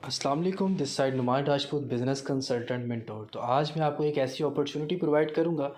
अस्सलाम वालेकुम, this side Numan Rajput, business consultant mentor. तो आज मैं आपको एक ऐसी अपॉर्चुनिटी प्रोवाइड करूंगा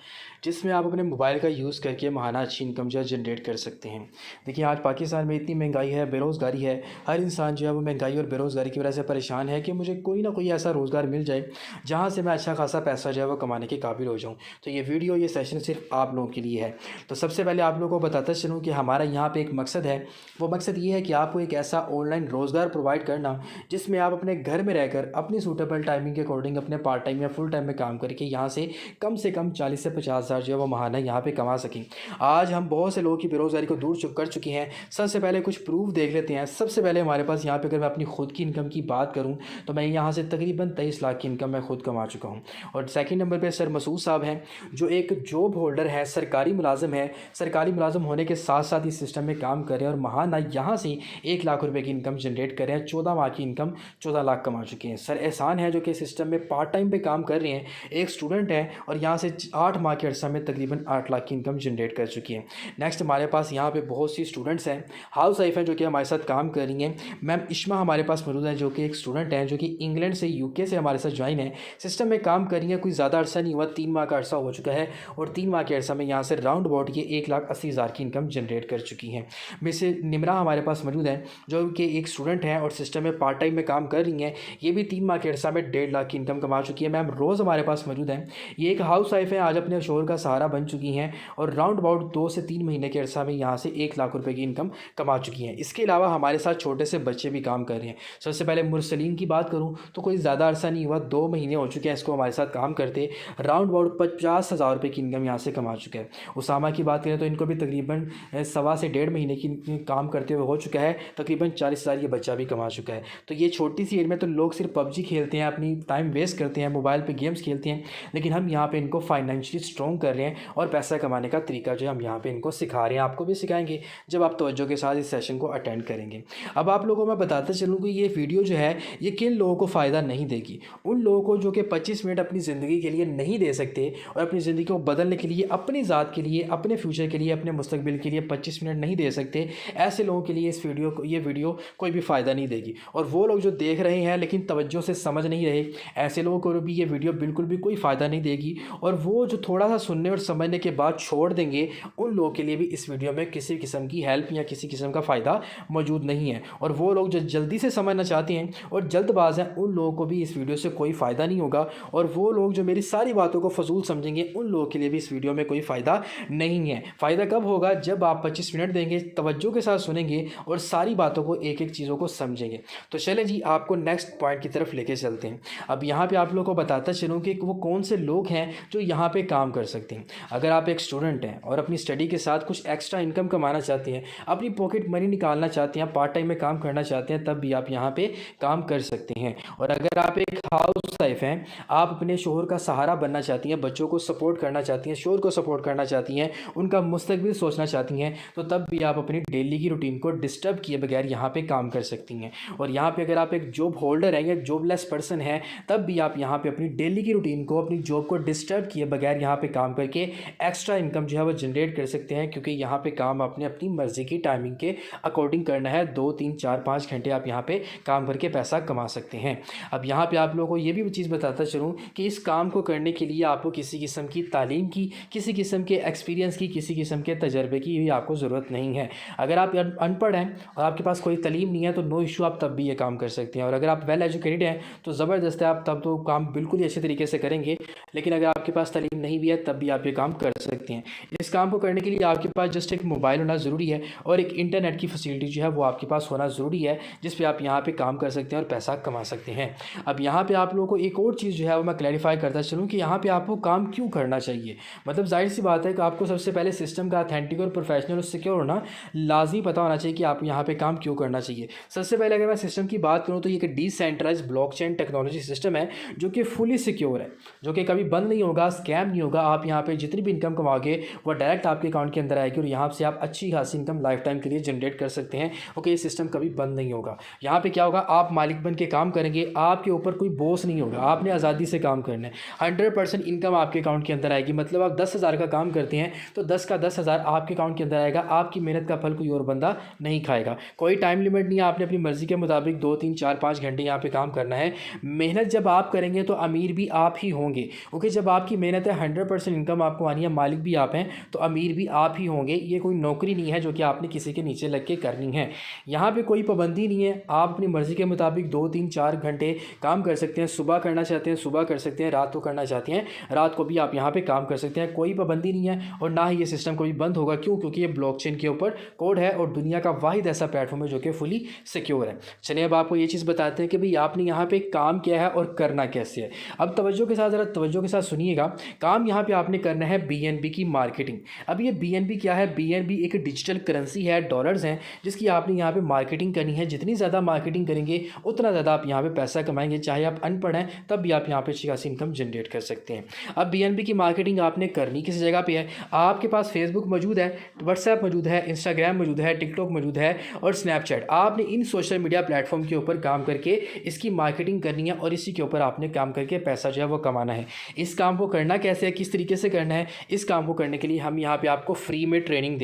जिसमें आप अपने मोबाइल का यूज़ करके माहाना अच्छी इनकम जो है जनरेट कर सकते हैं। देखिए, आज पाकिस्तान में इतनी महंगाई है, बेरोज़गारी है, हर इंसान जो है वो महंगाई और बेरोज़गारी की वजह से परेशान है कि मुझे कोई ना कोई ऐसा रोज़गार मिल जाए जहाँ से मैं अच्छा खासा पैसा जो है वो कमाने के काबिल हो जाऊँ। तो ये वीडियो, ये सेशन सिर्फ आप लोगों के लिए है। तो सबसे पहले आप लोगों को बताता चलूँ कि हमारा यहाँ पर एक मकसद है। वो मकसद ये है कि आपको एक ऐसा ऑनलाइन रोज़गार प्रोवाइड करना जिसमें आप अपने घर में रहकर अपनी सूटेबल टाइमिंग के अकॉर्डिंग अपने पार्ट टाइम या फुल टाइम में काम करके यहाँ से कम 40 से 50 हज़ार जो है वो महाना यहाँ पे कमा सकें। आज हम बहुत से लोगों की बेरोज़गारी को दूर कर चुके हैं। सबसे पहले कुछ प्रूफ देख लेते हैं। सबसे पहले हमारे पास यहाँ पे अगर मैं अपनी खुद की इनकम की बात करूँ तो मैं यहाँ से तकरीबन 23 लाख की इनकम मैं खुद कमा चुका हूँ। और सेकंड नंबर पे सर मसूद साहब हैं, जो एक जॉब होल्डर है, सरकारी मुलाजिम है। सरकारी मुलाजिम होने के साथ साथ इस सिस्टम में काम कर रहे हैं और महाना यहाँ से 1 लाख रुपये की इनकम जनरेट कर रहे हैं। 14 माह की इनकम 14 लाख कमा चुके हैं। सर एहसान है, जो कि सिस्टम में पार्ट टाइम पे काम कर रहे हैं, एक स्टूडेंट है और यहाँ से 8 माह के अर्सा में तकरीबन 8 लाख की इनकम जनरेट कर चुकी है। नेक्स्ट हमारे पास यहाँ पे बहुत सी स्टूडेंट्स हैं, हाउस वाइफ हैं, जो कि हमारे साथ काम कर रही हैं। मैम इश्मा हमारे पास मौजूद है, जो कि एक स्टूडेंट हैं, जो कि इंग्लैंड से यूके से हमारे साथ ज्वाइन है, सिस्टम में काम कर रही है। कोई ज़्यादा अर्सा नहीं हुआ, 3 माह का अर्सा हो चुका है और 3 माह के अर्सा में यहाँ से राउंड अबाउट ये 1,80,000 की इनकम जनरेट कर चुकी हैं। मिस निमरा हमारे पास मौजूद है, जो कि एक स्टूडेंट हैं और सिस्टम में पार्ट टाइम में काम कर रही हैं। ये भी 3 माह के अर्सा में 1.5 लाख की इनकम कमा चुकी है। मैम रोज़ हमारे पास मौजूद हैं, ये एक हाउस वाइफ है, आज अपने शोहर का सहारा बन चुकी हैं और राउंड अबाउट 2 से 3 महीने के अर्सा में यहाँ से 1 लाख रुपए की इनकम कमा चुकी हैं। इसके अलावा हमारे साथ छोटे से बच्चे भी काम कर रहे हैं। सबसे पहले मुरसलीन की बात करूँ तो कोई ज़्यादा अर्सा नहीं हुआ, 2 महीने हो चुके हैं इसको हमारे साथ काम करते। राउंड अबाउट 50,000 रुपये की इनकम यहाँ से कमा चुका है। उसामा की बात करें तो इनको भी तकरीबन 1.25 से 1.5 महीने की काम करते हुए हो चुका है, तकरीबन 40,000 ये बच्चा भी कमा चुका है। तो ये छोटी सी एज में तो लोग सिर्फ पबजी खेलते हैं, अपनी टाइम वेस्ट करते हैं, मोबाइल पे गेम्स खेलते हैं, लेकिन हम यहाँ पे इनको फाइनेंशियली स्ट्रॉन्ग कर रहे हैं और पैसा कमाने का तरीका जो हम यहाँ पे इनको सिखा रहे हैं। आपको भी सिखाएंगे जब आप तवज्जो के साथ इस सेशन को अटेंड करेंगे। अब आप लोगों को मैं बताता चलूँ कि ये वीडियो जो है ये किन लोगों को फ़ायदा नहीं देगी। उन लोगों को जो कि 25 मिनट अपनी ज़िंदगी के लिए नहीं दे सकते और अपनी ज़िंदगी को बदलने के लिए, अपनी ज़ात के लिए, अपने फ्यूचर के लिए, अपने मुस्तकबिल के लिए 25 मिनट नहीं दे सकते। ऐसे लोगों के लिए ये वीडियो कोई भी फ़ायदा नहीं देगी। और वो लोग जो देख रहे हैं लेकिन तवज्जो से समझ नहीं रहे, ऐसे लोगों को भी ये वीडियो बिल्कुल भी कोई फ़ायदा नहीं देगी। और वो जो थोड़ा सा सुनने और समझने के बाद छोड़ देंगे, उन लोगों के लिए भी इस वीडियो में किसी किस्म की हेल्प या किसी किस्म का फ़ायदा मौजूद नहीं है। और वो लोग जो जल्दी से समझना चाहते हैं और जल्दबाज हैं, उन लोगों को भी इस वीडियो से कोई फ़ायदा नहीं होगा। और वो लोग जो मेरी सारी बातों को फजूल समझेंगे, उन लोगों के लिए भी इस वीडियो में कोई फ़ायदा नहीं है। फ़ायदा कब होगा? जब आप 25 मिनट देंगे, तवज्जो के साथ सुनेंगे और सारी बातों को, एक एक चीज़ों को समझेंगे। तो चले जी, आपको नेक्स्ट पॉइंट की तरफ लेके चलते हैं। अब यहाँ पे आप लोगों को बताता चलूँ कि वो कौन से लोग हैं जो यहाँ पे काम कर सकते हैं। अगर आप एक स्टूडेंट हैं और अपनी स्टडी के साथ कुछ एक्स्ट्रा इनकम कमाना चाहते हैं, अपनी पॉकेट मनी निकालना चाहते हैं, पार्ट टाइम में काम करना चाहते हैं, तब भी आप यहाँ पे काम कर सकते हैं। और अगर आप एक हाउस वाइफ हैं, आप अपने शोहर का सहारा बनना चाहती हैं, बच्चों को सपोर्ट करना चाहती हैं, शोहर को सपोर्ट करना चाहती हैं, उनका मुस्तकबिल सोचना चाहती हैं, तो तब भी आप अपनी डेली की रूटीन को डिस्टर्ब किए बगैर यहाँ पे काम कर सकती हैं। और यहाँ पे अगर आप एक जॉब होल्डर हैं या जॉबलेस पर्सन है, तब भी आप यहाँ पे अपनी डेली की रूटीन को, अपनी जॉब को डिस्टर्ब किए बगैर यहाँ पे काम करके एक्स्ट्रा इनकम जो है वो जनरेट कर सकते हैं। क्योंकि यहाँ पे काम आपने अपनी मर्ज़ी की टाइमिंग के अकॉर्डिंग करना है। 2, 3, 4, 5 घंटे आप यहाँ पे काम करके पैसा कमा सकते हैं। अब यहाँ पे आप लोगों को ये भी चीज़ बताता चलूँ कि इस काम को करने के लिए आपको किसी किस्म की तालीम की, किसी किस्म के एक्सपीरियंस की, किसी किस्म के तजर्बे की भी आपको ज़रूरत नहीं है। अगर आप अनपढ़ हैं और आपके पास कोई तालीम नहीं है तो नो इशू, आप तब भी ये काम कर सकते हैं। और अगर आप वेल एजुकेटेड हैं तो ज़बरदस्त है, आप तब तो काम बिल्कुल ही अच्छे तरीके से करेंगे। लेकिन अगर आपके पास तालीम नहीं भी है तब भी आप ये काम कर सकते हैं। इस काम को करने के लिए आपके पास जस्ट एक मोबाइल होना ज़रूरी है और एक इंटरनेट की फैसिलिटी जो है वो आपके पास होना ज़रूरी है, जिस पे आप यहाँ पे काम कर सकते हैं और पैसा कमा सकते हैं। अब यहाँ पे आप लोगों को एक और चीज़ जो है वो मैं क्लैरिफाई करता चलूँ कि यहाँ पे आपको काम क्यों करना चाहिए। मतलब जाहिर सी बात है कि आपको सबसे पहले सिस्टम का अथेंटिक और प्रोफेशनल और सिक्योर होना लाजमी पता होना चाहिए कि आप यहाँ पे काम क्यों करना चाहिए। सबसे पहले अगर मैं सिस्टम की बात करूँ तो ये एक डिसेंट्रलाइज्ड ब्लॉकचेन टेक्नोलॉजी सिस्टम है, जो कि फुली सिक्योर है, जो कि कभी बंद नहीं होगा, स्कैम नहीं होगा। आप यहाँ पे जितनी भी इनकम कमाओगे वो डायरेक्ट आपके अकाउंट के अंदर आएगी और यहाँ से आप अच्छी खासी इनकम लाइफ टाइम के लिए जनरेट कर सकते हैं। ओके, ये सिस्टम कभी बंद नहीं होगा। यहाँ पे क्या होगा, आप मालिक बन के काम करेंगे, आपके ऊपर कोई बॉस नहीं होगा, आपने आज़ादी से काम करना है। 100% इनकम आपके अकाउंट के अंदर आएगी। मतलब आप 10,000 का काम करते हैं तो 10 का 10,000 आपके अकाउंट के अंदर आएगा। आपकी मेहनत का फल कोई और बंदा नहीं खाएगा। कोई टाइम लिमिट नहीं है, आपने अपनी मर्ज़ी के मुताबिक 2 3 4 5 घंटे यहाँ पे काम करना है। मेहनत जब आप करेंगे तो अमीर भी आप ही होंगे, क्योंकि जब आपकी मेहनत है 100% इनकम आपको आनी है, मालिक भी आप हैं, तो अमीर भी आप ही होंगे। ये कोई नौकरी नहीं है जो कि आपने किसी के नीचे लग के करनी है। यहाँ पे कोई पाबंदी नहीं है, आप अपनी मर्ज़ी के मुताबिक 2 3 4 घंटे काम कर सकते हैं। सुबह करना चाहते हैं सुबह कर सकते हैं, रात को करना चाहते हैं रात को भी आप यहाँ पे काम कर सकते हैं। कोई पाबंदी नहीं है और ना ही ये सिस्टम कभी बंद होगा। क्यों? क्योंकि ये ब्लॉकचेन के ऊपर कोड है और दुनिया का वाहिद ऐसा प्लेटफॉर्म है जो कि फुली सिक्योर है। चलिए अब आपको ये चीज़ बताते हैं कि भाई आपने यहाँ पे काम किया है और करना कैसे है। अब तवज्जो के साथ, ज़रा तवज्जो के साथ सुनिएगा। काम यहाँ पे आपने करना है BNB की मार्केटिंग। अब ये BNB क्या है? BNB एक डिजिटल करेंसी है, डॉलर्स हैं, जिसकी आपने यहाँ पे मार्केटिंग करनी है। जितनी ज़्यादा मार्केटिंग करेंगे उतना ज़्यादा आप यहाँ पे पैसा कमाएंगे। चाहे आप अनपढ़ हैं तब भी आप यहाँ पे अच्छी खासी इनकम जनरेट कर सकते हैं। अब BNB की मार्केटिंग आपने करनी किस जगह पे है? आपके पास फेसबुक मौजूद है, व्हाट्सएप मौजूद है, इंस्टाग्राम मौजूद है, टिकटॉक मौजूद है और स्नैपचैट। आपने इन सोशल मीडिया प्लेटफॉर्म के ऊपर काम करके इसकी मार्केटिंग करनी है और इसी के ऊपर आपने काम करके पैसा जो है वो कमाना है। इस काम को करना कैसे है, किस तरीके से करना है? इस काम को करने के लिए हम यहाँ पे आपको फ्री में ट्रेनिंग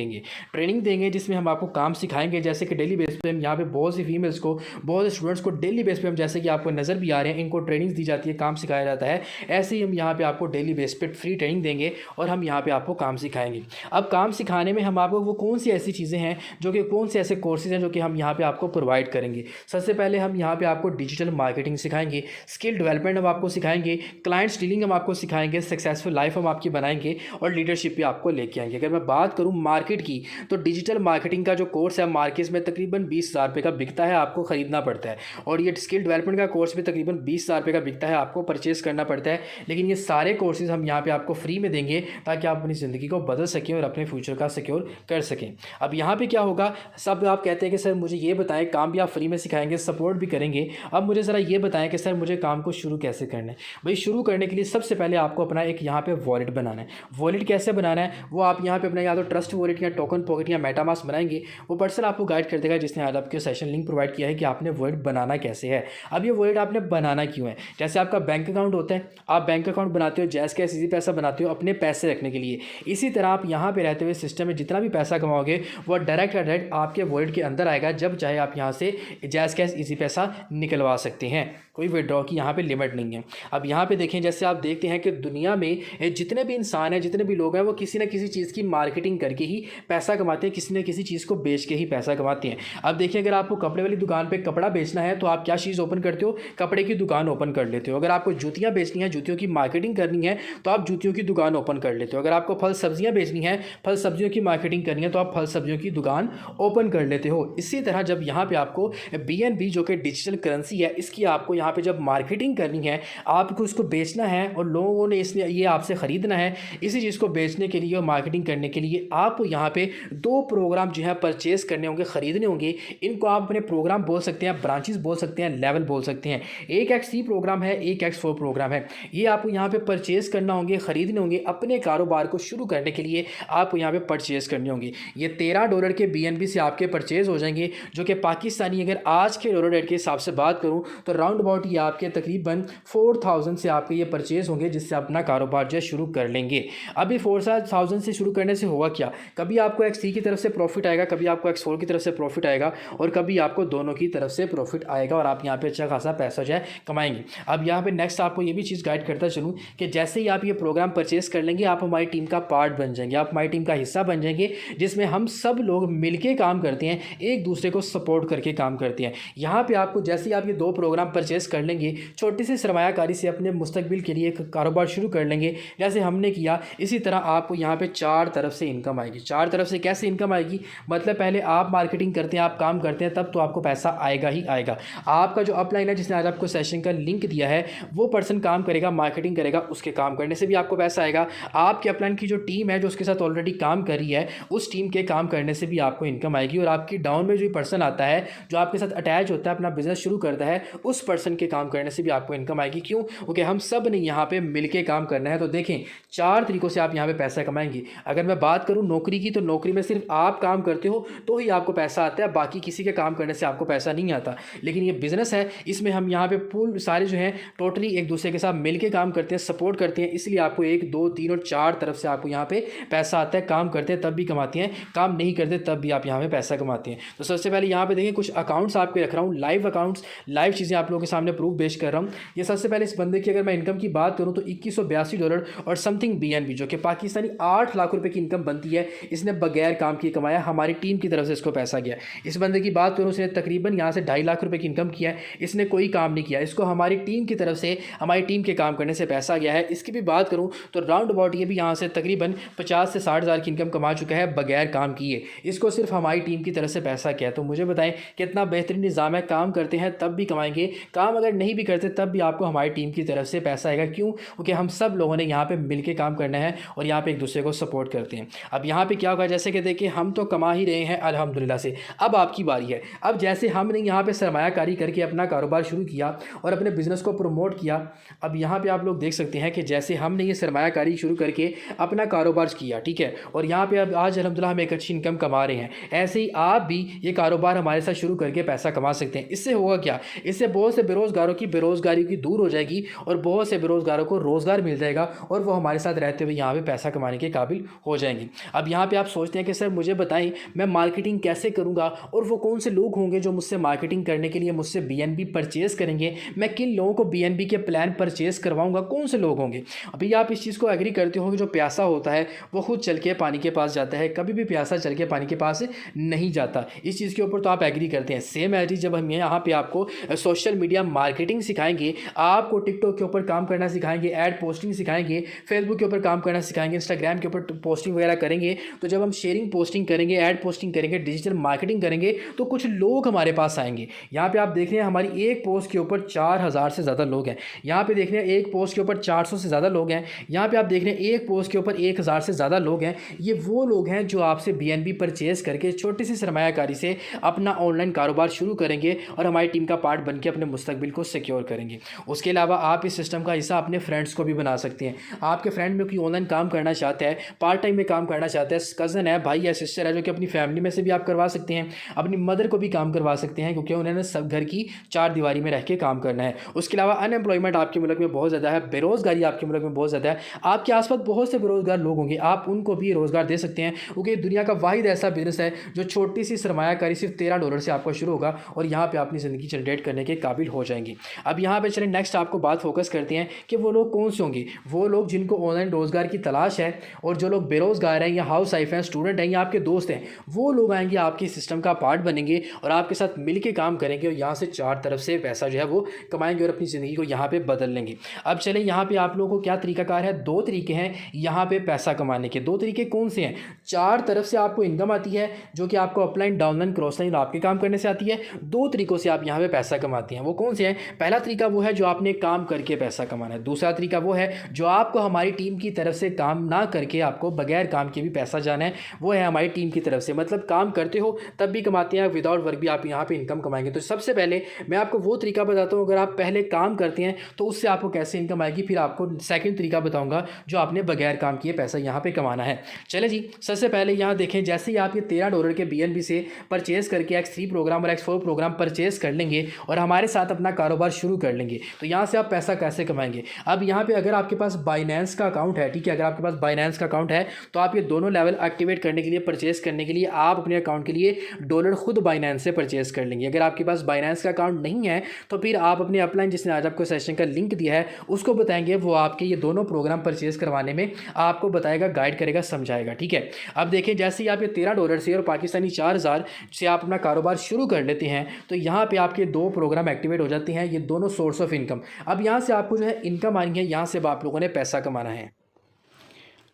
देंगे जिसमें हम आपको काम सिखाएंगे। जैसे कि डेली बेस पे हम यहाँ पे बहुत सी फीमेल्स को, बहुत से स्टूडेंट्स को डेली बेस पे हम, जैसे कि आपको नज़र भी आ रहे हैं, इनको ट्रेनिंग दी जाती है, काम सिखाया जाता है। ऐसे ही हम यहाँ पे आपको डेली बेस पे फ्री ट्रेनिंग देंगे और हम यहाँ पे आपको काम सिखाएंगे। अब काम सिखाने में हम आपको वो कौन सी ऐसी चीज़ें हैं जो कि, कौन से ऐसे कोर्सेज हैं जो कि हम यहाँ पे आपको प्रोवाइड करेंगे। सबसे पहले हम यहाँ पे आपको डिजिटल मार्केटिंग सिखाएंगे, स्किल डेवलपमेंट हम आपको सिखाएंगे, क्लाइंट्स डीलिंग हम आपको सिखाएंगे, सक्सेसफुल लाइफ हम आपकी बनाएंगे और लीडरशिप भी आपको लेके आएंगे। अगर मैं बात करूँ मार्केट की तो डिजिटल मार्केटिंग का जो कोर्स है मार्केट में तकरीबन 20,000 रुपये का बिकता है, आपको ख़रीदना पड़ता है। और ये स्किल डेवलपमेंट का कोर्स भी तकरीबन 20,000 रुपये का बिकता है, आपको परचेज़ करना पड़ता है। लेकिन ये सारे कोर्सेज हम यहाँ पे आपको फ्री में देंगे ताकि आप अपनी ज़िंदगी को बदल सकें और अपने फ्यूचर का सिक्योर कर सकें। अब यहाँ पे क्या होगा, सब आप कहते हैं कि सर मुझे ये बताएं, काम भी आप फ्री में सिखाएंगे, सपोर्ट भी करेंगे। अब मुझे ज़रा ये बताएं कि सर मुझे काम को शुरू कैसे करना है। भाई शुरू करने के लिए सबसे पहले आपको अपना एक यहाँ पे वॉलेट बनाना है। वॉलेट कैसे बनाना है वो आप यहाँ पे अपना या तो ट्रस्ट वॉलेट या टोकन पॉकेट या मेटामास्क बनाएंगे। वो पर्सन आपको गाइड कर देगा जिसने आज आपके सेशन लिंक प्रोवाइड किया है कि आपने वॉलेट बनाना कैसे है। अब ये वॉलेट आपने बनाना क्यों है? जैसे आपका बैंक अकाउंट होता है, आप बैंक अकाउंट बनाते हो, जैज़ कैश इजी पैसा बनाते हो अपने पैसे रखने के लिए। इसी तरह आप यहाँ पे रहते हुए सिस्टम में जितना भी पैसा कमाओगे वो डायरेक्ट आपके वॉलेट के अंदर आएगा। जब चाहे आप यहाँ से जैज़ कैश इजी पैसा निकलवा सकते हैं, कोई विड्रॉ की यहाँ पे लिमिट नहीं है। अब यहाँ पे देखें, जैसे आप देखते हैं कि दुनिया में जितने भी इंसान हैं, जितने भी लोग हैं, वो किसी न किसी चीज़ की मार्केटिंग करके ही पैसा कमाते हैं, किसी न किसी चीज़ को बेच के ही पैसा कमाते हैं। अब देखिए, अगर आपको कपड़े वाली दुकान पे कपड़ा बेचना है तो आप क्या चीज़ ओपन करते हो? कपड़े की दुकान ओपन कर लेते हो। अगर आपको जूतियाँ बेचनी है, जूतियों की मार्केटिंग करनी है तो आप जूतियों की दुकान ओपन कर लेते हो। अगर आपको फल सब्जियाँ बेचनी है, फल सब्जियों की मार्केटिंग करनी है तो आप फल सब्जियों की दुकान ओपन कर लेते हो। इसी तरह जब यहाँ पे आपको BNB जो कि डिजिटल करेंसी है, इसकी आपको यहाँ पे जब मार्केटिंग करनी है, आपको उसको बेचना है और लोगों ने इसलिए ये आपसे ख़रीदना है, इसी चीज़ को बेचने के लिए और मार्केटिंग करने के लिए आपको यहाँ पे 2 प्रोग्राम जो है परचेज़ करने होंगे, ख़रीदने होंगे। इनको आप अपने प्रोग्राम बोल सकते हैं, ब्रांचेस बोल सकते हैं, लेवल बोल सकते हैं। एक XC प्रोग्राम है, एक X4 प्रोग्राम है। ये आपको यहाँ पे परचेज़ करना होंगे, ख़रीदने होंगे। अपने कारोबार को शुरू करने के लिए आपको यहाँ पे परचेज़ करने होंगे। ये $13 के BNB से आपके परचेज़ हो जाएंगे, जो कि पाकिस्तानी अगर आज के डॉलर रेट के हिसाब से बात करूँ तो राउंड अबाउट ये आपके तकरीबन 4,000 से आपके ये परचेज़ होंगे, जिससे अपना कारोबार जो है शुरू कर लेंगे। अभी 4,000 से शुरू करने से होगा क्या, कभी आपको XC की तरफ से प्रॉफिट आएगा, कभी आपको X4 की तरफ से प्रॉफिट आएगा और कभी आपको दोनों की तरफ से प्रॉफिट आएगा और आप यहाँ पे अच्छा खासा पैसा जो है कमाएंगे। अब यहाँ पे नेक्स्ट आपको ये भी चीज़ गाइड करता चलूँ कि जैसे ही आप ये प्रोग्राम परचेज़ कर लेंगे, आप हमारी टीम का पार्ट बन जाएंगे, आप हमारी टीम का हिस्सा बन जाएंगे, जिसमें हम सब लोग मिलके काम करते हैं, एक दूसरे को सपोर्ट करके काम करते हैं। यहाँ पे आपको जैसे ही आप ये 2 प्रोग्राम परचेज़ कर लेंगे, छोटी सी सरमायाकारी से अपने मुस्तकबिल के लिए एक कारोबार शुरू कर लेंगे जैसे हमने किया, इसी तरह आपको यहाँ पे 4 तरफ से इनकम आएगी। 4 तरफ से कैसे इनकम आएगी? मतलब पहले आप मार्केटिंग करते हैं, आप काम करते हैं, तब तो आपको पैसा आएगा ही आएगा। आपका जो अपलाइन है, जिसने आज आपको सेशन का लिंक दिया है, वो पर्सन काम करेगा, मार्केटिंग करेगा, उसके काम करने से भी आपको पैसा आएगा। आपके अपलाइन की जो टीम है, जो उसके साथ ऑलरेडी काम कर रही है, उस टीम के काम करने से भी आपको इनकम आएगी। और आपकी डाउन में जो पर्सन आता है, जो आपके साथ अटैच होता है, अपना बिजनेस शुरू करता है, उस पर्सन के काम करने से भी आपको इनकम आएगी। क्यों? क्योंकि हम सब ने यहाँ पे मिलके काम करना है। तो देखें, 4 तरीकों से आप यहाँ पे पैसा कमाएंगे। अगर मैं बात करूँ नौकरी की, तो नौकरी में सिर्फ आप काम करते हो तो ही आपको पैसा आता है, बाकी किसी के काम करने से आपको पैसा नहीं आता। लेकिन ये बिजनेस है, इसमें हम यहाँ पे वो सारे जो हैं टोटली एक दूसरे के साथ मिल के काम करते हैं, सपोर्ट करते हैं, इसलिए आपको 1 2 3 और 4 तरफ से आपको यहाँ पे पैसा आता है। काम करते हैं तब भी कमाते हैं, काम नहीं करते तब भी आप यहाँ पे पैसा कमाते हैं। तो सबसे पहले यहाँ पे देखिए कुछ अकाउंट्स आपके रख रहा हूँ, लाइव अकाउंट्स, लाइव चीज़ें आप लोगों के सामने प्रूफ पेश कर रहा हूँ। ये सबसे पहले इस बंदे की अगर मैं इनकम की बात करूँ तो $2182 और समथिंग BNB जो कि पाकिस्तानी 8 लाख रुपए की इनकम बनती है, इसने बगैर काम किए कमाया। हमारी टीम की तरफ से इसको पैसा गया। इस बंदे की बात करूँ, उसने तकरीबन यहाँ से 2.5 लाख रुपए की इनकम किया है, इसने कोई काम नहीं किया, इसको हमारी टीम की तरफ से, हमारी टीम के काम करने से पैसा गया है। इसकी भी बात करूँ तो राउंड अबाउट ये भी यहाँ से तकरीबन 50 से 60 हज़ार की इनकम कमा चुका है बगैर काम किए, इसको सिर्फ हमारी टीम की तरफ से पैसा किया। तो मुझे बताएं कितना बेहतरीन निज़ाम है, काम करते हैं तब भी कमाएंगे, काम अगर नहीं भी करते तब भी आपको हमारी टीम की तरफ से पैसा आएगा। क्यों? क्योंकि हम सब लोगों ने यहाँ पे मिलके काम करना है और यहाँ पे एक दूसरे को सपोर्ट करते हैं। अब यहाँ पे क्या होगा, जैसे कि देखिए हम तो कमा ही रहे हैं अल्हम्दुलिल्लाह से, अब आपकी बारी है। अब जैसे हमने यहाँ पे सरमायाकारी करके अपना कारोबार शुरू किया और अपने बिज़नेस को प्रमोट किया, अब यहाँ पे आप लोग देख सकते हैं कि जैसे हमने ये सरमायाकारी शुरू करके अपना कारोबार किया, ठीक है, और यहाँ पे अब आज अल्हम्दुलिल्लाह हम एक अच्छी इनकम कमा रहे हैं, ऐसे ही आप भी ये कारोबार हमारे साथ शुरू करके पैसा कमा सकते हैं। इससे होगा क्या, इससे बहुत से बेरोज़गारों की बेरोज़गारी की दूर हो जाएगी और बहुत से बेरोज़गारों को रोज़गार मिल जाएगा और वो हमारे साथ रहते हुए यहाँ पे पैसा कमाने के काबिल हो जाएंगे। अब यहाँ पे आप सोचते हैं कि सर मुझे बताएं मैं मार्केटिंग कैसे करूँगा और वो कौन से लोग होंगे जो मुझसे मार्केटिंग करने के लिए मुझसे BNB परचेज़ करेंगे, मैं किन लोगों को BNB के प्लान परचेज़ करवाऊँगा, कौन से लोग होंगे। अभी आप इस चीज़ को एग्री करते हो कि जो प्यासा होता है वो खुद चल के पानी के पास जाता है, कभी भी प्यासा चल के पानी के पास नहीं जाता। इस चीज़ के ऊपर तो आप एग्री करते हैं। सेम एज जब हम यहाँ पे आपको सोशल मीडिया मार्केटिंग सिखाएंगे, आपको टिकटॉक के ऊपर काम करना सिखाएंगे, ऐड पोस्टिंग सिखाएंगे, फेसबुक के ऊपर काम करना सिखाएंगे, इंस्टाग्राम के ऊपर पोस्टिंग वगैरह करेंगे, तो जब हम शेयरिंग पोस्टिंग करेंगे, ऐड पोस्टिंग करेंगे, डिजिटल मार्केटिंग करेंगे तो कुछ लोग हमारे पास आएंगे। यहाँ पे आप देख रहे हैं हमारी एक पोस्ट के ऊपर 4000 से ज़्यादा लोग हैं, यहाँ पे देख रहे हैं एक पोस्ट के ऊपर 400 से ज़्यादा लोग हैं, यहाँ पे आप देख रहे हैं एक पोस्ट के ऊपर 1000 से ज़्यादा लोग हैं। ये वो लोग हैं जो आपसे BNB परचेज़ करके छोटी सी सरमायाकारी से अपना ऑनलाइन कारोबार शुरू करेंगे और हमारी टीम का पार्ट बन के अपने मुस्तकबिल को सिक्योर करेंगे। उसके अलावा आप इस सिस्टम का हिस्सा अपने फ्रेंड्स को भी बना सकते हैं। आपके फ्रेंड में कोई ऑनलाइन काम करना चाहता है, पार्ट टाइम में काम करना चाहता है, कज़न है, भाई है, सिस्टर है, जो कि अपनी फैमिली में से भी आप करवा सकते हैं, अपनी मदर को भी काम करवा सकते हैं, क्योंकि उन्होंने सब घर की 4 दीवारी में रह के काम करना है। उसके अलावा अनएम्प्लॉयमेंट आपके मुल्क में बहुत ज़्यादा है, बेरोज़गारी आपके मुल्क में बहुत ज़्यादा है, आपके आसपास बहुत से बेरोज़गार लोग होंगे, आप उनको भी रोज़गार दे सकते हैं, क्योंकि दुनिया का वाहिद ऐसा बिजनेस है जो छोटी सी सरमायाकारी सिर्फ $13 से आपका शुरू होगा और यहाँ पे अपनी ज़िंदगी जनरेट करने के काबिल हो जाएंगे। अब यहाँ पे चलें नेक्स्ट आपको बात फोकस करते हैं कि वो लोग कौन से होंगे। वो लोग जिनको ऑनलाइन रोज़गार की तलाश है और जो लोग बेरोज़गार हैं या हाउस वाइफ हैं, स्टूडेंट हैं या आपके दोस्त हैं, वो लोग आएंगे, आपके सिस्टम का पार्ट बनेंगे और आपके साथ मिल के काम करेंगे और यहाँ से 4 तरफ से पैसा जो है वो कमाएंगे और अपनी ज़िंदगी को यहाँ पर बदल लेंगे। अब चलें यहाँ पर आप लोगों को क्या तरीकाकार है, 2 तरीके हैं यहाँ पर पैसा कमाने के। 2 तरीके कौन से हैं? 4 तरफ से आपको इनकम आती है जो कि आपको अपलाइन, डाउनलाइन, क्रॉसलाइन आपके काम करने से आती है। 2 तरीकों से आप यहाँ पे पैसा कमाते हैं। वो कौन से हैं? पहला तरीका वो है जो आपने काम करके पैसा कमाना है। दूसरा तरीका वो है जो आपको हमारी टीम की तरफ से काम ना करके आपको बगैर काम के भी पैसा जाना है, वो है हमारी टीम की तरफ से। मतलब काम करते हो तब भी कमाते हैं, विदाउट वर्क भी आप यहाँ पे इनकम कमाएंगे। तो सबसे पहले मैं आपको वो तरीका बताता हूँ, अगर आप पहले काम करते हैं तो उससे आपको कैसे इनकम आएगी, फिर आपको सेकंड तरीका बताऊँगा जो आपने बगैर काम किए पैसा यहाँ पर कमाना है। चले जी, सबसे पहले यहाँ देखें, जैसे ही आप ये $13 के BNB से परचेज़ करके X3 प्रोग्राम और X4 प्रोग्राम परचेज़ कर लेंगे और हमारे साथ अपना कारोबार शुरू कर लेंगे, तो यहाँ से आप पैसा कैसे कमाएंगे। अब यहाँ पे अगर आपके पास बाइनेंस का अकाउंट है, ठीक है, अगर आपके पास बाइनेंस का अकाउंट है तो आप ये दोनों लेवल एक्टिवेट करने के लिए, परचेज़ करने के लिए आप अपने अकाउंट के लिए डॉलर खुद बाइनेंस से परचेज़ कर लेंगे। अगर आपके पास बाइनेंस का अकाउंट नहीं है तो फिर आप अपने अपलाइन, जिसने आज आपको सेशन का लिंक दिया है, उसको बताएंगे, वो आपके ये दोनों प्रोग्राम परचेज़ करवाने में आपको बताएगा, गाइड करेगा, समझाएगा। ठीक है, अब देखिए जैसे ही आप ये $13 से और पाकिस्तानी 4000 से आप अपना कारोबार शुरू कर लेते हैं तो यहाँ पे आपके 2 प्रोग्राम एक्टिवेट हो जाते हैं, ये दोनों सोर्स ऑफ इनकम। अब यहाँ से आपको जो है इनकम आनी है, यहाँ से आप लोगों ने पैसा कमाना है।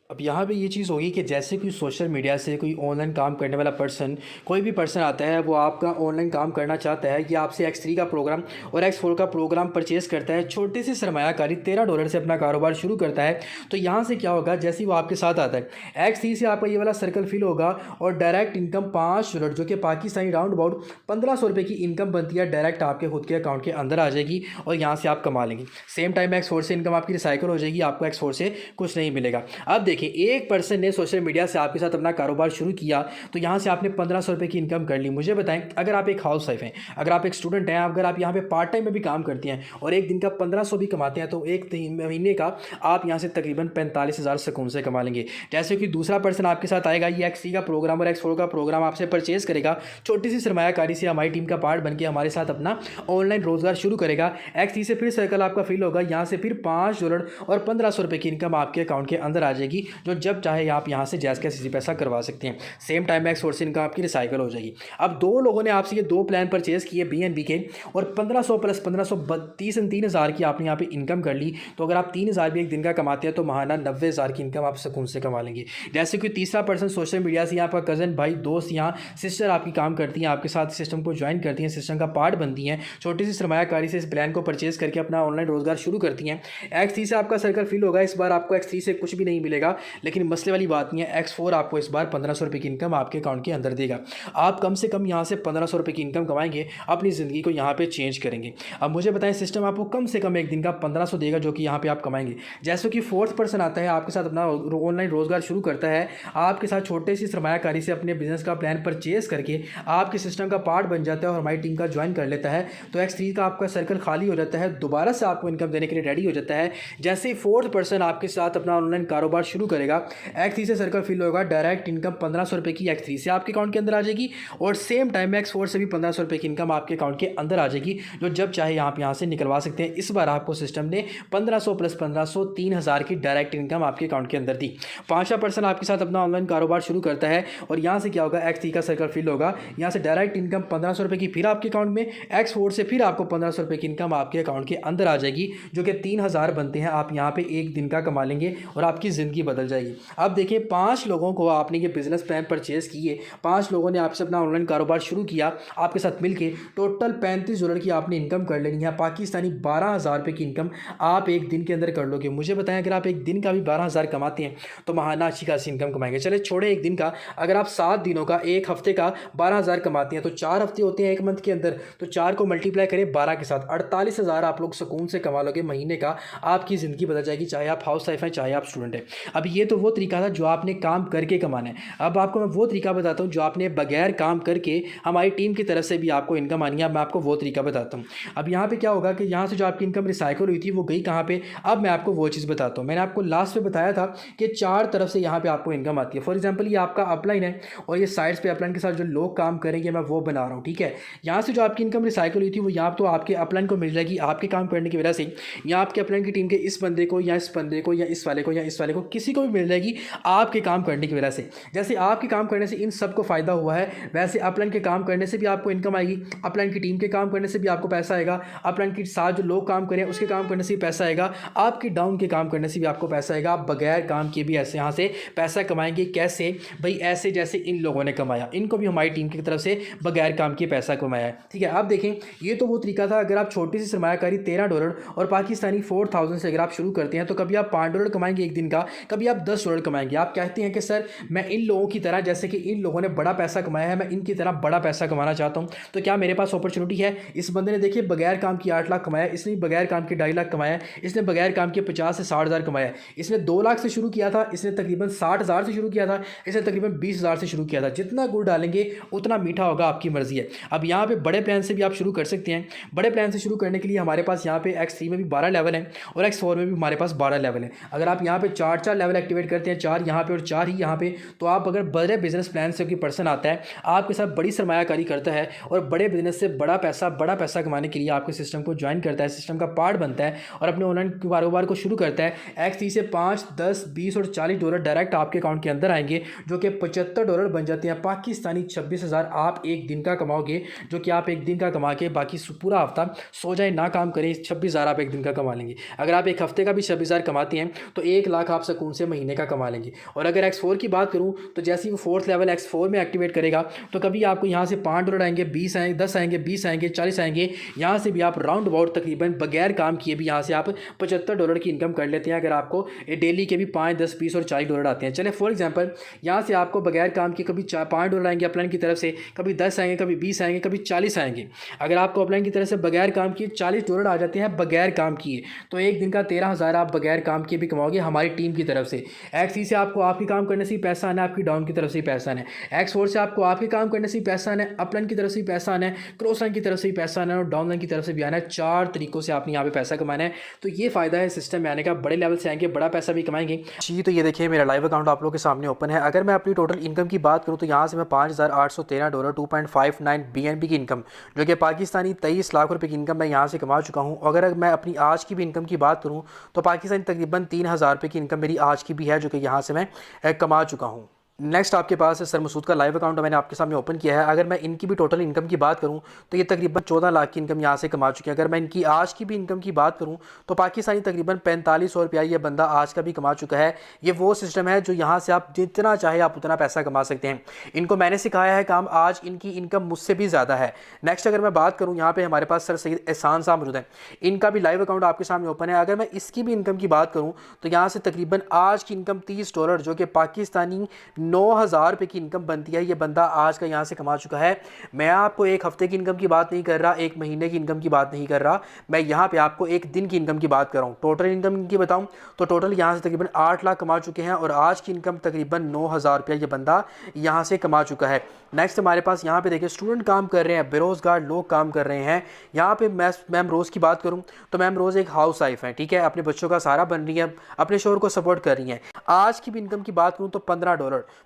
अब यहाँ पे ये चीज़ होगी कि जैसे कोई सोशल मीडिया से कोई ऑनलाइन काम करने वाला पर्सन, कोई भी पर्सन आता है, वो आपका ऑनलाइन काम करना चाहता है कि आपसे X3 का प्रोग्राम और X4 का प्रोग्राम परचेज़ करता है, छोटी सी सरमायाकारी $13 से अपना कारोबार शुरू करता है, तो यहाँ से क्या होगा, जैसे ही वो आपके साथ आता है, X3 से आपका ये वाला सर्कल फिल होगा और डायरेक्ट इनकम $5 जो कि पाकिस्तानी राउंड अबाउट 1500 रुपये की इनकम बनती है, डायरेक्ट आपके खुद के अकाउंट के अंदर आ जाएगी और यहाँ से आप कमा लेंगे। सेम टाइम X4 से इनकम आपकी रिसाइकल हो जाएगी, आपको X4 से कुछ नहीं मिलेगा। अब देखिए, एक पर्सन ने सोशल मीडिया से आपके साथ अपना कारोबार शुरू किया, तो यहाँ से आपने 1500 रुपये की इनकम कर ली। मुझे बताएं, अगर आप एक हाउस वाइफ हैं, अगर आप एक स्टूडेंट हैं, अगर आप यहाँ पे पार्ट टाइम में भी काम करती हैं और एक दिन का 1500 भी कमाते हैं, तो एक महीने का आप यहाँ से तकरीबन 45,000 सुकून से कमा लेंगे। जैसे कि दूसरा पर्सन आपके साथ आएगा, ये एक्स का प्रोग्राम और एक्स4 का प्रोग्राम आपसे परचेज करेगा, छोटी सी सरमायाकारी से हमारी टीम का पार्ट बन के हमारे साथ अपना ऑनलाइन रोजगार शुरू करेगा। एक्स से फिर सर्कल आपका फिल होगा, यहाँ से फिर $5 और 1500 रुपये की इनकम आपके अकाउंट के अंदर आ जाएगी, जो जब चाहे आप यहाँ से जैस कैसे पैसा करवा सकते हैं। सेम टाइम में एक्स4 से इनकम आपकी रिसाइकल हो जाएगी। अब दो लोगों ने आपसे ये दो प्लान परचेज किए BNB के, और 1500 प्लस 1500 30,000 की आपने यहाँ पे इनकम कर ली। तो अगर आप 3,000 भी एक दिन का कमाते हैं तो महाना 90,000 की इनकम आप सुकून से कमा लेंगे। जैसे कि तीसरा पर्सन सोशल मीडिया से, यहाँ पर कज़न, भाई, दोस्त, यहाँ सिस्टर आपकी काम करती हैं, आपके साथ सिस्टम को ज्वाइन करती हैं, सिस्टम का पार्ट बनती हैं, छोटी सी सरमायाकारी से इस प्लान को परचेज करके अपना ऑनलाइन रोजगार शुरू करती हैं। X3 से आपका सर्कल फिल होगा। इस बार आपको X3 से कुछ भी नहीं मिलेगा, लेकिन मसले वाली बात नहीं है, X4 आपको इस बार 1500 रुपये की इनकम आपके अकाउंट के अंदर देगा। आप कम से कम यहाँ से 1500 रुपये की इनकम कमाएंगे, अपनी ज़िंदगी को यहाँ पे चेंज करेंगे। अब मुझे बताएं, सिस्टम आपको कम से कम एक दिन का 1500 देगा, जो कि यहाँ पे आप कमाएंगे। जैसे कि फोर्थ पर्सन आता है, आपके साथ अपना ऑनलाइन रोजगार शुरू करता है, आपके साथ छोटे सी सरमायाकारी से अपने बिजनेस का प्लान परचेज करके आपके सिस्टम का पार्ट बन जाता है और हमारी टीम का ज्वाइन कर लेता है, तो X3 का आपका सर्कल खाली हो जाता है, दोबारा से आपको इनकम देने के लिए रेडी हो जाता है। जैसे ही फोर्थ पर्सन आपके साथ अपना ऑनलाइन कारोबार शुरू करेगा, X3 से सर्कल फिल होगा, डायरेक्ट इनकम 1500 रुपये की X3 से आपके अकाउंट के अंदर आ जाएगी, और सेम टाइम में X4 से भी 1500 रुपये की इनकम आपके अकाउंट के अंदर आ जाएगी, जो जब चाहे आप यहाँ से निकलवा सकते हैं। इस बार आपको सिस्टम ने 1500 प्लस 1500 3000 की डायरेक्ट इनकम आपके अकाउंट के अंदर दी। पांचवा पर्सन आपके साथ अपना ऑनलाइन कारोबार शुरू करता है, और यहाँ से क्या होगा, X3 का सर्कल फिल होगा, यहाँ से डायरेक्ट इनकम 1500 रुपये की फिर आपके अकाउंट में, X4 से फिर आपको 1500 रुपये की इनकम आपके अकाउंट के अंदर आ जाएगी, जो कि 3000 बनते हैं। आप यहाँ पे एक दिन का कमा लेंगे और आपकी ज़िंदगी बदल जाएगी। अब देखिए, 5 लोगों को आपने ये बिजनेस प्लान परचेज किए, 5 लोगों ने आपसे अपना ऑनलाइन कारोबार शुरू किया, आपके साथ मिलके टोटल $35 की आपने इनकम कर लेनी है। पाकिस्तानी 12,000 रुपये की इनकम आप एक दिन के अंदर कर लोगे। मुझे बताएं, अगर आप एक दिन का भी 12,000 कमाते हैं तो महाना अच्छी खासी इनकम कमाएंगे। चले छोड़े एक दिन का, अगर आप 7 दिनों का, एक हफ्ते का 12,000 कमाते हैं, तो 4 हफ्ते होते हैं एक मंथ के अंदर, तो 4 को मल्टीप्लाई करें 12 के साथ, 48,000 आप लोग सुकून से कमा लोगे महीने का। आपकी ज़िंदगी बदल जाएगी, चाहे आप हाउस वाइफ हैं, चाहे आप स्टूडेंट हैं। अब ये तो वो तरीका था जो आपने काम करके कमाना है। अब आपको मैं वो तरीका बताता हूँ जो आपने बगैर काम करके हमारी टीम की तरफ से भी आपको इनकम आनी है। मैं आपको वो तरीका बताता हूँ। अब यहाँ पे क्या होगा कि यहाँ से जो आपकी इनकम रिसाइकल हुई थी वो गई कहाँ पे, अब मैं आपको वो चीज़ बताता हूँ। मैंने आपको लास्ट में बताया था कि 4 तरफ से यहाँ पे आपको इनकम आती है। फॉर एग्जाम्पल, ये आपका अपलाइन है और ये साइड्स पे अपलाइन के साथ जो लोग काम करेंगे मैं वो बना रहा हूँ, ठीक है। यहाँ से जो आपकी इनकम रिसाइकल हुई थी वो यहाँ तो आपके अपलाइन को मिल जाएगी, आपके काम करने की वजह से। यहाँ आपके अपलाइन की टीम के इस बंदे को या इस बंदे को या इस वाले को या इस वाले को, किसी को भी मिल जाएगी आपके काम करने की वजह से। जैसे आपके काम करने से इन सबको फ़ायदा हुआ है, वैसे अपलाइन के काम करने से भी आपको इनकम आएगी, अपलाइन की टीम के काम करने से भी आपको पैसा आएगा, अपलाइन के साथ जो लोग काम करें उसके काम करने से भी पैसा आएगा, आपके डाउन के काम करने से भी आपको पैसा आएगा। आप बगैर काम के भी ऐसे यहाँ से पैसा कमाएंगे। कैसे भाई? ऐसे जैसे इन लोगों ने कमाया, इनको भी हमारी टीम की तरफ से बगैर काम के पैसा कमाया है, ठीक है। आप देखें, ये तो वो तरीका था। अगर आप छोटी सी सरमायाकारी $13 और पाकिस्तानी 4,000 से अगर आप शुरू करते हैं तो कभी आप $5 कमाएंगे एक दिन का, कभी आप $10 कमाएंगे। आप कहते हैं कि सर मैं इन लोगों की तरह, जैसे कि इन लोगों ने बड़ा पैसा कमाया है, मैं इनकी तरह बड़ा पैसा कमाना चाहता हूं, तो क्या मेरे पास अपॉर्चुनिटी है? इस बंदे ने देखिए बगैर काम की 8 लाख कमाया, इसने बगैर काम के 2.5 लाख कमाया, इसने बगैर काम के 50 से 60 हज़ार कमाया, इसने 2 लाख से शुरू किया था, इसने तकरीबन 60,000 से शुरू किया था, इसने तकरीबन 20,000 से शुरू किया था। जितना गुड़ डालेंगे उतना मीठा होगा, आपकी मर्जी है। अब यहाँ पे बड़े प्लान से भी आप शुरू कर सकते हैं। बड़े प्लान से शुरू करने के लिए हमारे पास यहाँ पे X3 में भी 12 लेवल हैं और X4 में भी हमारे पास 12 लेवल हैं। अगर आप यहाँ पे 4 लेवल एक्टिवेट करते हैं, 4 यहाँ पे और 4 ही यहाँ पे, तो आप अगर बड़े बिजनेस प्लान से कोई पर्सन आता है, आपके साथ बड़ी सरमायाकारी करता है और बड़े बिजनेस से बड़ा पैसा कमाने के लिए आपके सिस्टम को ज्वाइन करता है, सिस्टम का पार्ट बनता है और अपने ऑनलाइन कारोबार को शुरू करता है। X3 से 5, 10, 20 और $40 डायरेक्ट आपके अकाउंट के अंदर आएंगे, जो कि $75 बन जाते हैं। पाकिस्तानी 26,000 आप एक दिन का कमाओगे, जो कि आप एक दिन का कमा के बाकी पूरा हफ्ता सो जाए ना काम करें, 26,000 आप एक दिन का कमा लेंगे। अगर आप एक हफ्ते का भी 26,000 कमाते हैं तो 1 लाख आप सुकून से महीने का कमा लेंगे। और अगर X4 की बात करूं तो जैसे ही वो 4th लेवल X4 में एक्टिवेट करेगा तो कभी आपको यहाँ से $5 आएंगे, 20 आएंगे, 10 आएंगे, 20 आएंगे, 40 आएंगे। यहाँ से भी आप राउंड अबाउट तकरीबन बगैर काम किए भी यहाँ से आप $75 की इनकम कर लेते हैं। अगर आपको डेली के भी 5, 10, 20 और $40 आते हैं। चले फॉर एग्जाम्पल, यहाँ से आपको बगैर काम के कभी $5 आएंगे अपलाइन की तरफ से, कभी 10 आएंगे, कभी 20 आएंगे, कभी 40 आएंगे। अगर आपको अपलाइन की तरफ से बगैर काम किए $40 आ जाते हैं बगैर काम किए, तो एक दिन का 13,000 आप बगैर काम किए भी कमाओगे हमारी टीम की तरफ तरफ से, X3 से आपको आपके काम करने से ही पैसा आना है, आपकी डाउन की तरफ से ही पैसा आना है, X4 से आपको आपके काम करने से ही पैसा आना है, अप लाइन की तरफ से ही पैसा आना है, क्रॉस लाइन की तरफ से ही पैसा आना है और डाउन लाइन की तरफ से भी आना है। 4 तरीकों से आपने यहाँ पे पैसा कमाना है। तो ये फ़ायदा है सिस्टम में आने का, बड़े लेवल से आएंगे, बड़ा पैसा भी कमाएंगे जी। तो ये देखिए मेरा लाइव अकाउंट आप लोगों के सामने ओपन है। अगर मैं अपनी टोटल इनकम की बात करूँ तो यहाँ से मैं $5,813 2.59 BNB की इनकम, जो कि पाकिस्तानी 23 लाख रुपए की इनकम मैं यहाँ से कमा चुका हूँ। अगर मैं अपनी आज की भी इनकम की बात करूँ तो पाकिस्तानी तकरीबन 3,000 रुपये की इनकम मेरी आज की भी है, जो कि यहाँ से मैं कमा चुका हूँ। नेक्स्ट आपके पास है सर मसूद का लाइव अकाउंट, मैंने आपके सामने ओपन किया है। अगर मैं इनकी भी टोटल इनकम की बात करूं तो ये तकरीबन 14 लाख की इनकम यहाँ से कमा चुके हैं। अगर मैं इनकी आज की भी इनकम की बात करूं तो पाकिस्तानी तकरीबन 4500 रुपया ये बंदा आज का भी कमा चुका है। ये वो सिस्टम है जो यहाँ से आप जितना चाहे आप उतना पैसा कमा सकते हैं। इनको मैंने सिखाया है काम, आज इनकी इनकम मुझसे भी ज़्यादा है। नेक्स्ट अगर मैं बात करूँ, यहाँ पर हमारे पास सर सैयद एहसान साहब मौजूद है, इनका भी लाइव अकाउंट आपके सामने ओपन है। अगर मैं इसकी भी इनकम की बात करूँ तो यहाँ से तकरीबन आज की इनकम $30, जो कि पाकिस्तानी 9,000 की इनकम बनती है, ये बंदा आज का यहाँ से कमा चुका है। मैं आपको एक हफ्ते की इनकम की बात नहीं कर रहा, एक महीने की इनकम की बात नहीं कर रहा, मैं यहाँ पे आपको एक दिन की इनकम की बात कर रहा हूँ। टोटल इनकम इनकी बताऊँ तो टोटल यहाँ से तकरीबन 8 लाख कमा चुके हैं और आज की इनकम तकरीबन 9,000 रुपया ये बंदा यहाँ से कमा चुका है। नेक्स्ट हमारे पास यहाँ पे देखिए स्टूडेंट काम कर रहे हैं, बेरोजगार लोग काम कर रहे हैं। यहाँ पे मैम रोज़ की बात करूँ तो मैम रोज़ एक हाउस वाइफ है, ठीक है, अपने बच्चों का सहारा बन रही है, अपने शोहर को सपोर्ट कर रही हैं। आज की भी इनकम की बात करूँ तो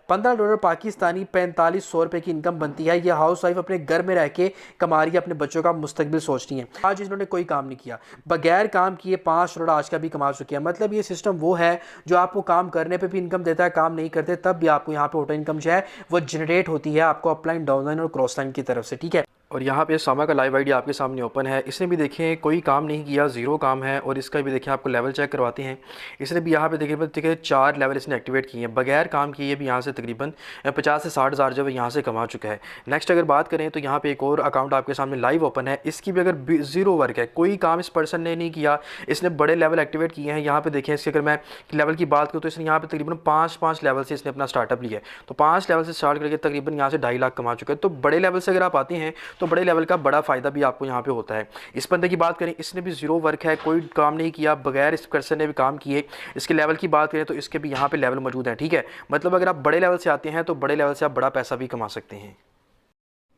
$15 पाकिस्तानी 4500 रुपये की इनकम बनती है। ये हाउस वाइफ अपने घर में रह के कमा रही है, अपने बच्चों का मुस्तकबिल सोच रही है। आज इन्होंने कोई काम नहीं किया, बगैर काम किए $5 आज का भी कमा चुके हैं। मतलब ये सिस्टम वो है जो आपको काम करने पे भी इनकम देता है, काम नहीं करते तब भी आपको यहाँ पे ऑटो इनकम जो है वो जनरेट होती है आपको अपलाइन, डाउनलाइन और क्रॉस लाइन की तरफ से, ठीक है। और यहाँ पे सामा का लाइव आईडी आपके सामने ओपन है। इसने भी देखें कोई काम नहीं किया, ज़ीरो काम है। और इसका भी देखें आपको लेवल चेक करवाते हैं। इसने भी यहाँ पे देखिए 4 लेवल इसने एक्टिवेट किए हैं, बगैर काम किए भी यहाँ से तकरीबन 50 से 60 हज़ार जो है यहाँ से कमा चुका है। नेक्स्ट अगर बात करें तो यहाँ पे एक और अकाउंट आपके सामने लाइव ओपन है। इसकी भी अगर ज़ीरो वर्क है, कोई काम इस पर्सन ने नहीं किया, इसने बड़े लेवल एक्टिवेट किए हैं। यहाँ पे देखें इसके अगर मैं लेवल की बात करूँ तो इसने यहाँ पे तकरीबन 5 लेवल से इसने अपना स्टार्टअप लिया है। तो 5 लेवल से स्टार्ट करके तकरीबन यहाँ से 2.5 लाख कमा चुका है। तो बड़े लेवल से अगर आप आते हैं तो बड़े लेवल का बड़ा फ़ायदा भी आपको यहाँ पे होता है। इस बंदे की बात करें, इसने भी ज़ीरो वर्क है, कोई काम नहीं किया, बगैर इस पर्सन ने भी काम किए। इसके लेवल की बात करें तो इसके भी यहाँ पे लेवल मौजूद हैं, ठीक है। मतलब अगर आप बड़े लेवल से आते हैं तो बड़े लेवल से आप बड़ा पैसा भी कमा सकते हैं।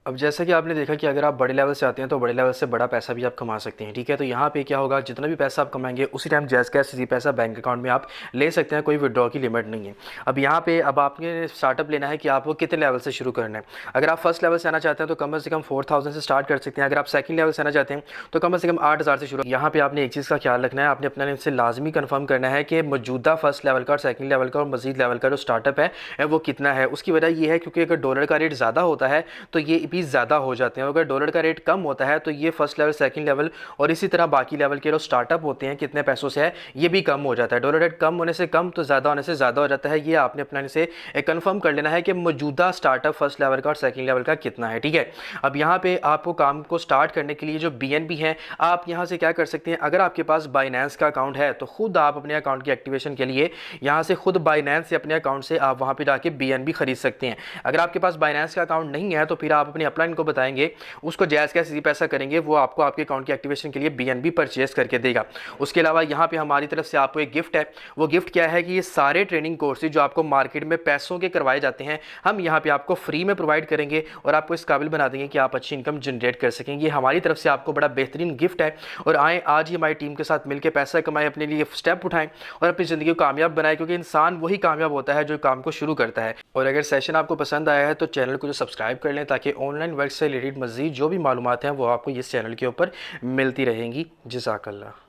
अब जैसा कि आपने देखा कि अगर आप बड़े लेवल से आते हैं तो बड़े लेवल से बड़ा पैसा भी आप कमा सकते हैं, ठीक है। तो यहाँ पे क्या होगा, जितना भी पैसा आप कमाएंगे उसी टाइम जैस कैश इसी पैसा बैंक अकाउंट में आप ले सकते हैं, कोई विड्रॉ की लिमिट नहीं है। अब यहाँ पे अब आपने स्टार्टअप लेना है कि आपको कितने लेवल से शुरू करना है। अगर आप फर्स्ट लेवल से आना चाहते हैं तो कम से कम 4,000 से स्टार्ट कर सकते हैं। अगर आप सेकंड लेवल से आना चाहते हैं तो कम से कम 8,000 से शुरू। यहाँ पे आपने एक चीज़ का ख्याल रखना है, आपने अपने से लाजमी कन्फर्म करना है कि मौजूदा फर्स्ट लेवल का और सेकंड लेवल का और मजीद लेवल का जो स्टार्टअप है वो कितना है। उसकी वजह ये है क्योंकि अगर डॉलर का रेट ज़्यादा होता है तो ये भी ज़्यादा हो जाते हैं, अगर डॉलर का रेट कम होता है तो ये फर्स्ट लेवल, सेकंड लेवल और इसी तरह बाकी लेवल के जो स्टार्टअप होते हैं कितने पैसों से है ये भी कम हो जाता है। डॉलर रेट कम होने से कम तो ज़्यादा होने से ज़्यादा हो जाता है। ये आपने अपने से कंफर्म कर लेना है कि मौजूदा स्टार्टअप फर्स्ट लेवल का और सेकंड लेवल का कितना है, ठीक है। अब यहाँ पे आपको काम को स्टार्ट करने के लिए जो BNB है, आप यहाँ से क्या कर सकते हैं, अगर आपके पास बाइनेंस का अकाउंट है तो खुद आप अपने अकाउंट की एक्टिवेशन के लिए यहाँ से खुद बाइनेंस से अपने अकाउंट से आप वहाँ पे जाके BNB खरीद सकते हैं। अगर आपके पास बाइनेंस का अकाउंट नहीं है तो फिर आप अपने अपलाइन को बताएंगे, उसको जायज़ कैसे इसी पैसा करेंगे, वो आपको आपके अकाउंट की एक्टिवेशन के लिए BNB परचेज करके देगा। उसके अलावा यहाँ पे हमारी तरफ से आपको एक गिफ्ट है। वो गिफ्ट क्या है कि ये सारे ट्रेनिंग कोर्सेज जो आपको मार्केट में पैसों के करवाए जाते हैं हम यहाँ पे आपको फ्री में प्रोवाइड करेंगे और आपको इस काबिल बना देंगे कि आप अच्छी इनकम जनरेट कर सकेंगे। ये हमारी तरफ से आपको बड़ा बेहतरीन गिफ्ट है। और आएँ आज ही हमारी टीम के साथ मिलकर पैसा कमाएं, अपने लिए स्टेप उठाएं और अपनी ज़िंदगी को कामयाब बनाएं, क्योंकि इंसान वही कामयाब होता है जो काम को शुरू करता है। और अगर सेशन आपको पसंद आया है तो चैनल को जो सब्सक्राइब कर लें ताकि ऑनलाइन वर्क से रिलेटेड मज़ीद जो भी मालूमात हैं वो आपको इस चैनल के ऊपर मिलती रहेंगी। जज़ाकल्लाह।